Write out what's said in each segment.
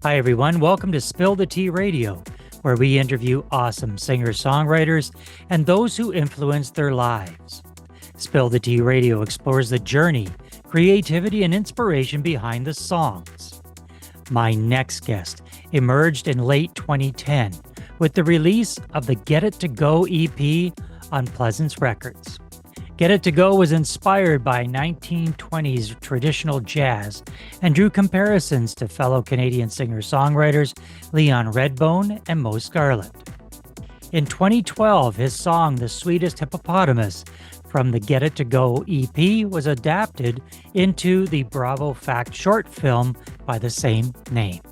Hi, everyone. Welcome to Spill the Tea Radio, where we interview awesome singer-songwriters and those who influence their lives. Spill the Tea Radio explores the journey, creativity, and inspiration behind the songs. My next guest emerged in late 2010 with the release of the Get It To Go EP on PLEASENCE Records. Get It To Go was inspired by 1920s traditional jazz and drew comparisons to fellow Canadian singer-songwriters Leon Redbone and Mose Scarlett. In 2012, his song The Sweetest Hippopotamus from the Get It To Go EP was adapted into the BravoFACT short film by the same name.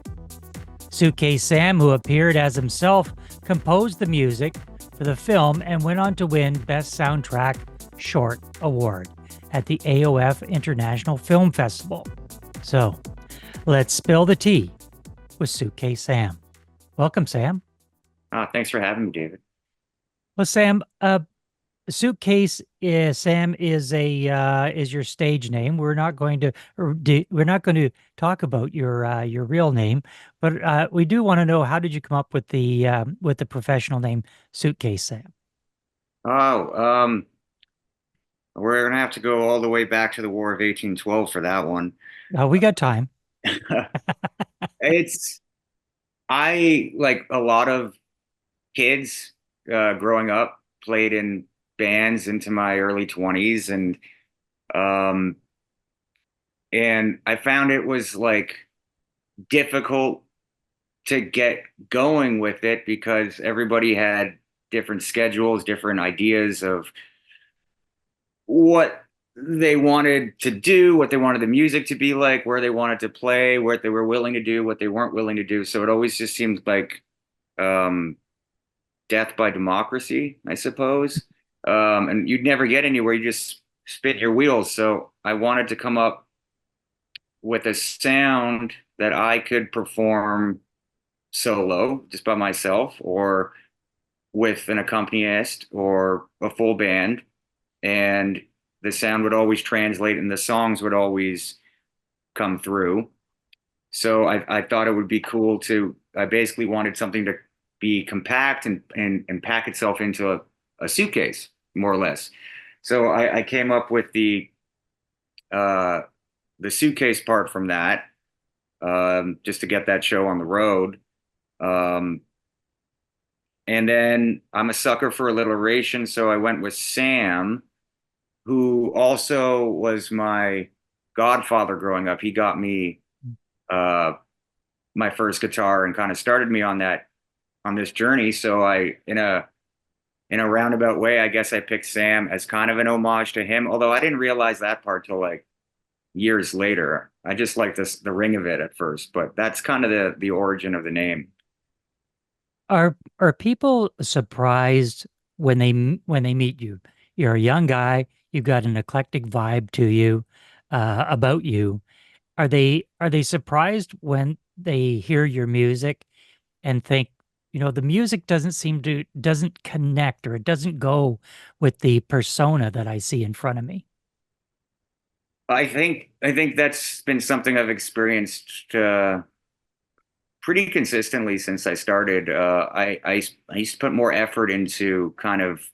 Suitcase Sam, who appeared as himself, composed the music for the film and went on to win Best Soundtrack Short Award at the AOF International Film Festival. So, let's spill the tea with Suitcase Sam. Welcome, Sam. Thanks for having me, David. Well, Sam, Suitcase Sam is your stage name. We're not going to talk about your real name, but we do want to know, how did you come up with the professional name Suitcase Sam? Oh, we're gonna have to go all the way back to the War of 1812 for that one. We got time. I, like a lot of kids growing up, played in bands into my early 20s, um and I found it was like difficult to get going with it because everybody had different schedules, different ideas of what they wanted to do, what they wanted the music to be like, where they wanted to play, what they were willing to do, what they weren't willing to do. So it always just seemed like um, death by democracy, I suppose. And you'd never get anywhere. You just spin your wheels. So I wanted to come up with a sound that I could perform solo, just by myself, or with an accompanist or a full band, and the sound would always translate and the songs would always come through. So I thought it would be cool I basically wanted something to be compact and pack itself into a suitcase, more or less. So I came up with the suitcase part from that, just to get that show on the road. Um, and then I'm a sucker for alliteration, so I went with Sam, who also was my godfather growing up. He got me uh, my first guitar and kind of started me on this journey. So in a roundabout way, I guess I picked Sam as kind of an homage to him. Although I didn't realize that part till like years later. I just liked the ring of it at first, but that's kind of the origin of the name. Are people surprised when they meet you? You're a young guy. You've got an eclectic vibe to you, about you. Are they surprised when they hear your music and think, the music doesn't connect, or it doesn't go with the persona that I see in front of me? I think that's been something I've experienced pretty consistently since I started. I used to put more effort into kind of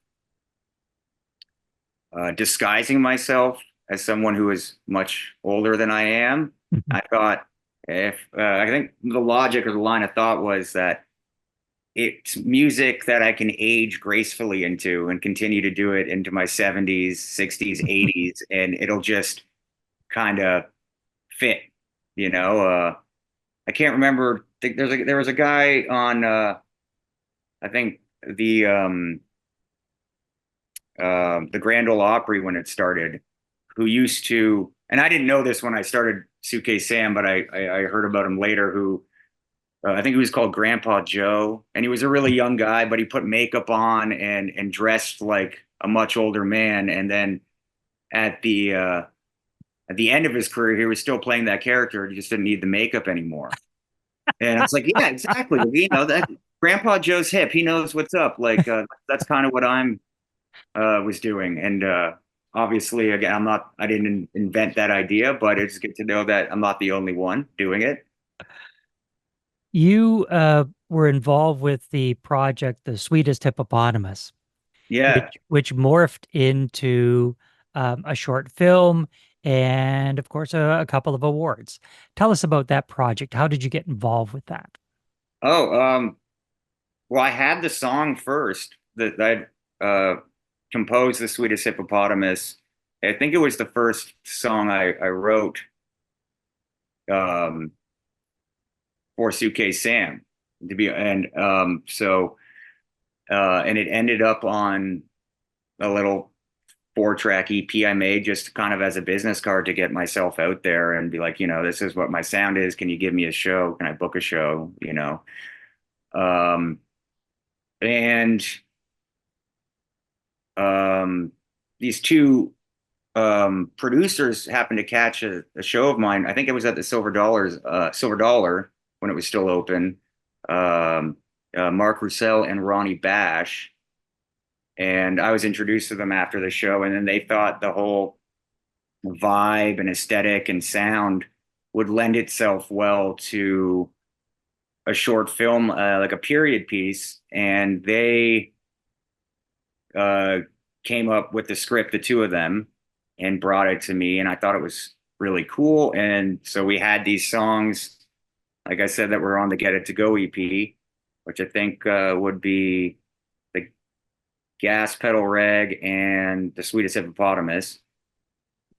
disguising myself as someone who is much older than I am. I thought I think the logic or the line of thought was that it's music that I can age gracefully into and continue to do it into my 70s, 60s, 80s, and it'll just kind of fit, you know. I can't remember. There was a guy on I think the Grand Ole Opry when it started, who used to, and I didn't know this when I started Suitcase Sam, but I heard about him later. Who I think he was called Grandpa Joe, and he was a really young guy, but he put makeup on and dressed like a much older man. And then at the end of his career, he was still playing that character. He just didn't need the makeup anymore. And I was like, yeah, exactly. That Grandpa Joe's hip. He knows what's up. Like that's kind of what I'm was doing. And obviously, again, I didn't invent that idea, but it's good to know that I'm not the only one doing it. You were involved with the project, The Sweetest Hippopotamus, Yeah. which morphed into a short film and, of course, a couple of awards. Tell us about that project. How did you get involved with that? Oh, well, I had the song first that I'd composed, The Sweetest Hippopotamus. I think it was the first song I wrote um, for Suitcase Sam to be, and and it ended up on a little 4-track EP I made just kind of as a business card to get myself out there and be like, this is what my sound is. Can you give me a show? Can I book a show? Um, and um, these two producers happened to catch a show of mine. I think it was at the Silver Dollar when it was still open. Um, Mark Roussel and Ronnie Bash, and I was introduced to them after the show, and then they thought the whole vibe and aesthetic and sound would lend itself well to a short film, like a period piece, and they uh, came up with the script, the two of them, and brought it to me, and I thought it was really cool. And so we had these songs, like I said, that were on the Get It to Go EP, which I think would be the Gas Pedal Reg and the Sweetest Hippopotamus.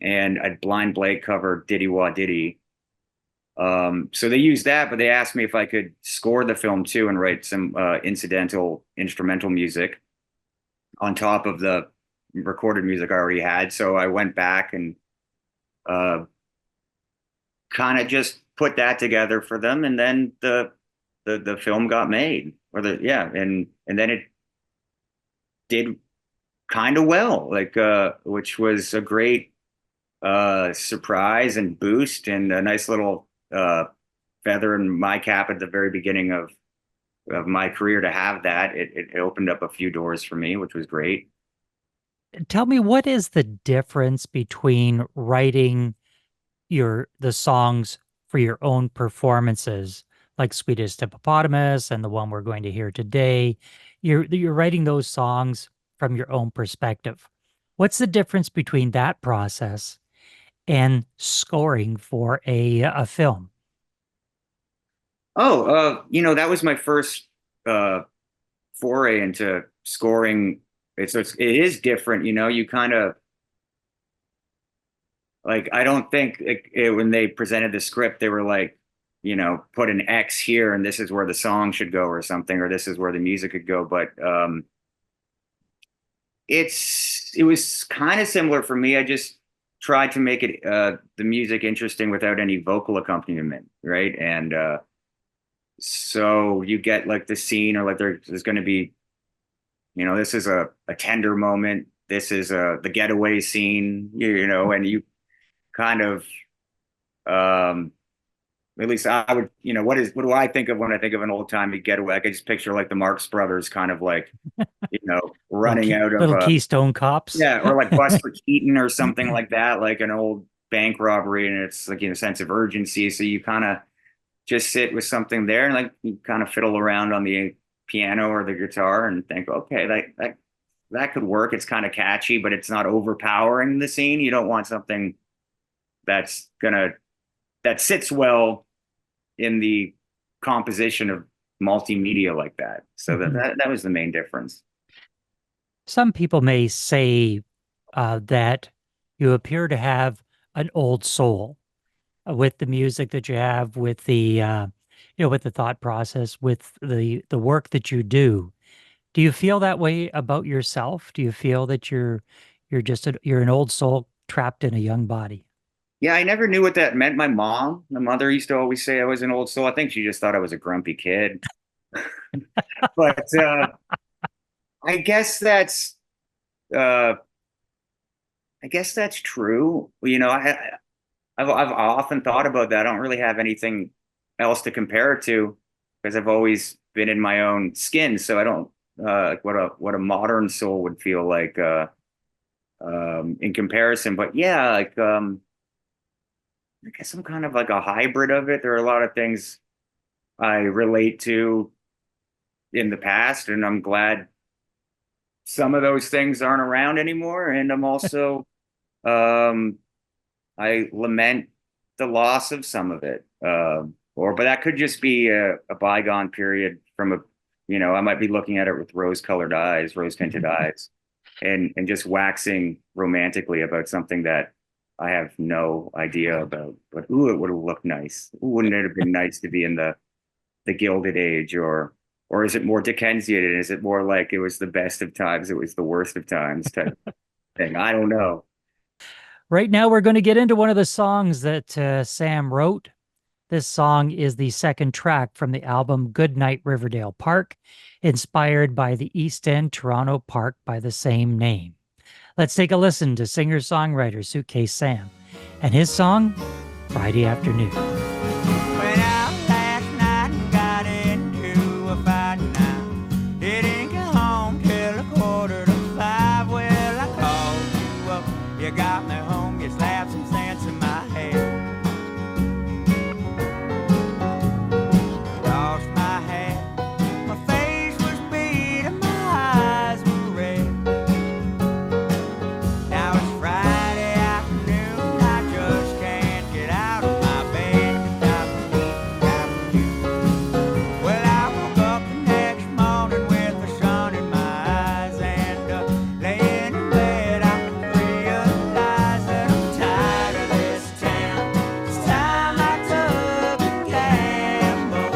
And a Blind Blake cover Diddy Wah Diddy. So they used that, but they asked me if I could score the film too and write some incidental instrumental music on top of the recorded music I already had. So I went back and uh, kind of just put that together for them, and then the film got made, or the yeah, and then it did kind of well, like which was a great surprise and boost and a nice little feather in my cap at the very beginning of my career to have that. It opened up a few doors for me, which was great. Tell me, what is the difference between writing the songs for your own performances, like Sweetest Hippopotamus and the one we're going to hear today? You're writing those songs from your own perspective. What's the difference between that process and scoring for a film? Oh, that was my first uh, foray into scoring. It is different, you kind of like, I don't think when they presented the script, they were like, put an X here and this is where the song should go or something, or this is where the music could go. But it was kind of similar for me. I just tried to make it the music interesting without any vocal accompaniment, right? And so you get like the scene, or like there's going to be, this is a tender moment. This is the getaway scene, and you kind of um at least I would, what do I think of when I think of an old timey getaway? I could just picture like the Marx Brothers kind of like, running out of Little Keystone Cops. yeah, or like Buster Keaton or something like that, like an old bank robbery, and it's like in a sense of urgency. So you kind of just sit with something there and like you kind of fiddle around on the piano or the guitar and think, okay, that could work. It's kind of catchy, but it's not overpowering the scene. You don't want something that's gonna that sits well in the composition of multimedia like that. So that was the main difference. Some people may say that you appear to have an old soul with the music that you have, with with the thought process, with the work that you do. Do you feel that way about yourself? Do you feel that you're an old soul trapped in a young body? Yeah, I never knew what that meant. My mother used to always say I was an old soul. I think she just thought I was a grumpy kid. But I guess that's uh, I guess that's true. I've often thought about that. I don't really have anything else to compare it to because I've always been in my own skin. So I don't like what a modern soul would feel like in comparison. But yeah, like I guess I'm kind of like a hybrid of it. There are a lot of things I relate to in the past, and I'm glad some of those things aren't around anymore. And I'm also, um, I lament the loss of some of it. But that could just be a bygone period from I might be looking at it with rose-colored eyes, rose-tinted eyes, and just waxing romantically about something that I have no idea about. But ooh, it would have looked nice. Ooh, wouldn't it have been nice to be in the Gilded Age, or is it more Dickensian? And is it more like it was the best of times, it was the worst of times type of thing? I don't know. Right now, we're going to get into one of the songs that Sam wrote. This song is the second track from the album Goodnight Riverdale Park, inspired by the East End Toronto park by the same name. Let's take a listen to singer-songwriter Suitcase Sam and his song, Friday Afternoon. Went out last night and got into a fight now. Didn't get home till 4:45. Well, I called you up, you got me home, you slapped some sense in my head. Lost my hat, my face was beat and my eyes were red. Now it's Friday afternoon, I just can't get out of my bed. Got you. Well, I woke up the next morning with the sun in my eyes, and laying in bed I realized that I'm tired of this town. It's time I took a gamble.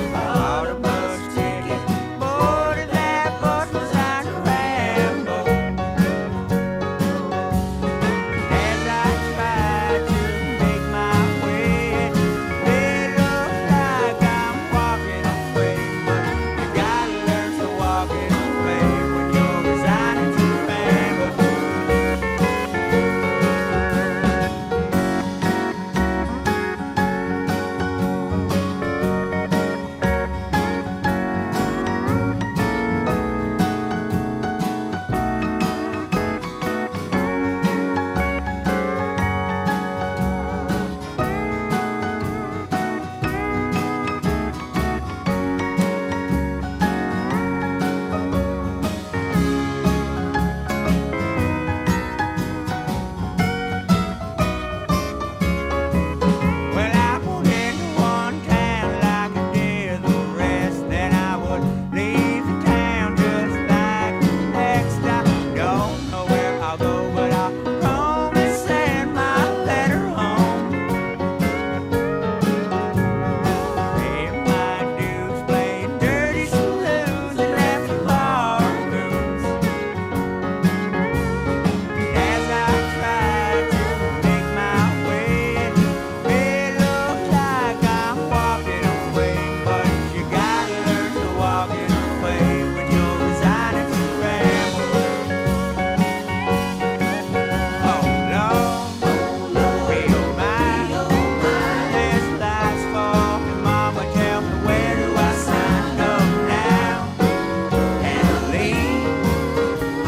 I bought a bus ticket, boarded that bus, was on a ramble. As I tried to make my way, it looks like I'm walking away. But you gotta learn to walk it away when you're resigning to ramble. Well, I pulled into one town like I did the rest. Then I would leave the town just like the next. I don't know where I'll go, but I'll probably send my letter home. Paying my dues, playing dirty saloons, and empty bar rooms. As I tried to make my way, it looks like I'm walking away. But you gotta learn to walk it away when you're resigning to ramble. Oh Lord, be mine. This life's for me, Mama. Tell me, where do I sign up now and leave?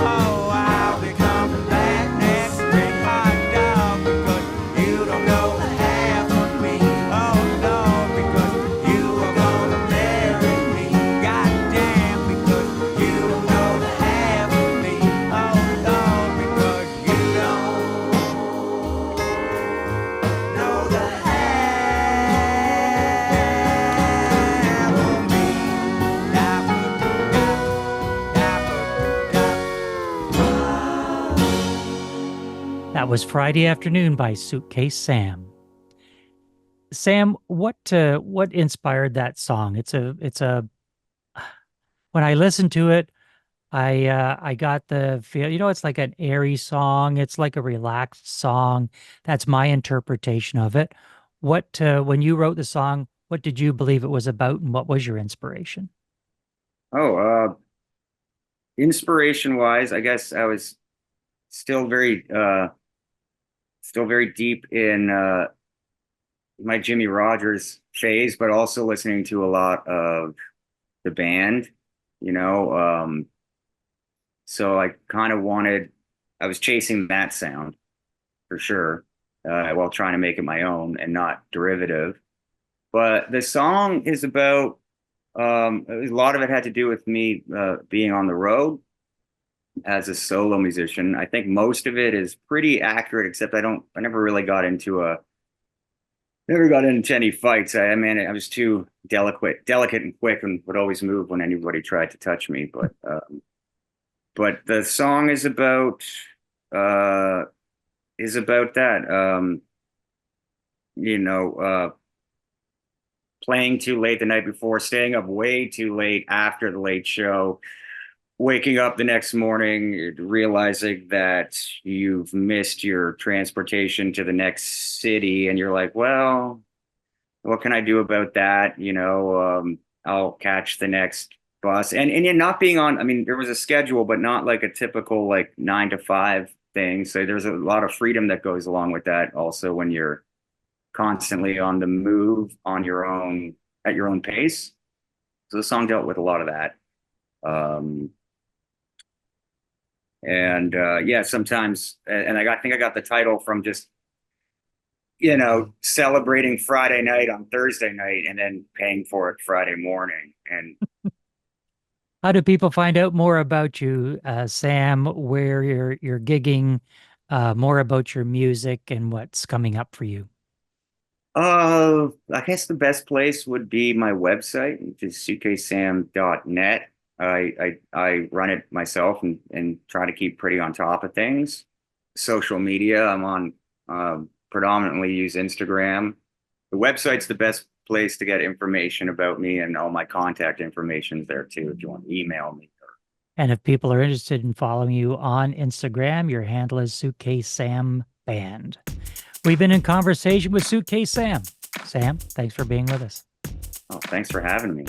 Oh, I'll be coming back next spring, hot dog, because you don't know the half of me. Oh Lord, because you are gonna marry me. Goddamn, because you don't know the half of me. Oh Lord, because you don't know the half of me. That was Friday Afternoon by Suitcase Sam. Sam, what inspired that song? It's a when I listened to it, I got the feel, it's like an airy song. It's like a relaxed song. That's my interpretation of it. When you wrote the song, what did you believe it was about, and what was your inspiration? Oh, inspiration wise, I guess I was still very deep in my Jimmy Rogers phase, but also listening to a lot of the band, you know. So I kind of I was chasing that sound for sure, while trying to make it my own and not derivative. But the song is about a lot of it had to do with me being on the road as a solo musician. I think most of it is pretty accurate, except I never really got into any fights. I mean, I was too delicate and quick, and would always move when anybody tried to touch me. But the song is about that. Playing too late the night before, staying up way too late after the late show, waking up the next morning, realizing that you've missed your transportation to the next city, and you're like, well, what can I do about that? I'll catch the next bus. And you're not being on, I mean, there was a schedule, but not like a typical like 9 to 5 thing. So there's a lot of freedom that goes along with that also when you're constantly on the move on your own at your own pace. So the song dealt with a lot of that. Yeah, sometimes, and I think I got the title from just, celebrating Friday night on Thursday night and then paying for it Friday morning. And How do people find out more about you, Sam, where you're gigging, more about your music and what's coming up for you? I guess the best place would be my website, which is suitcasesam.net. I run it myself and try to keep pretty on top of things. Social media, I'm on predominantly use Instagram. The website's the best place to get information about me, and all my contact information's there too if you want to email me. And if people are interested in following you on Instagram, your handle is Suitcase Sam Band. We've been in conversation with Suitcase Sam. Sam, thanks for being with us. Oh, thanks for having me.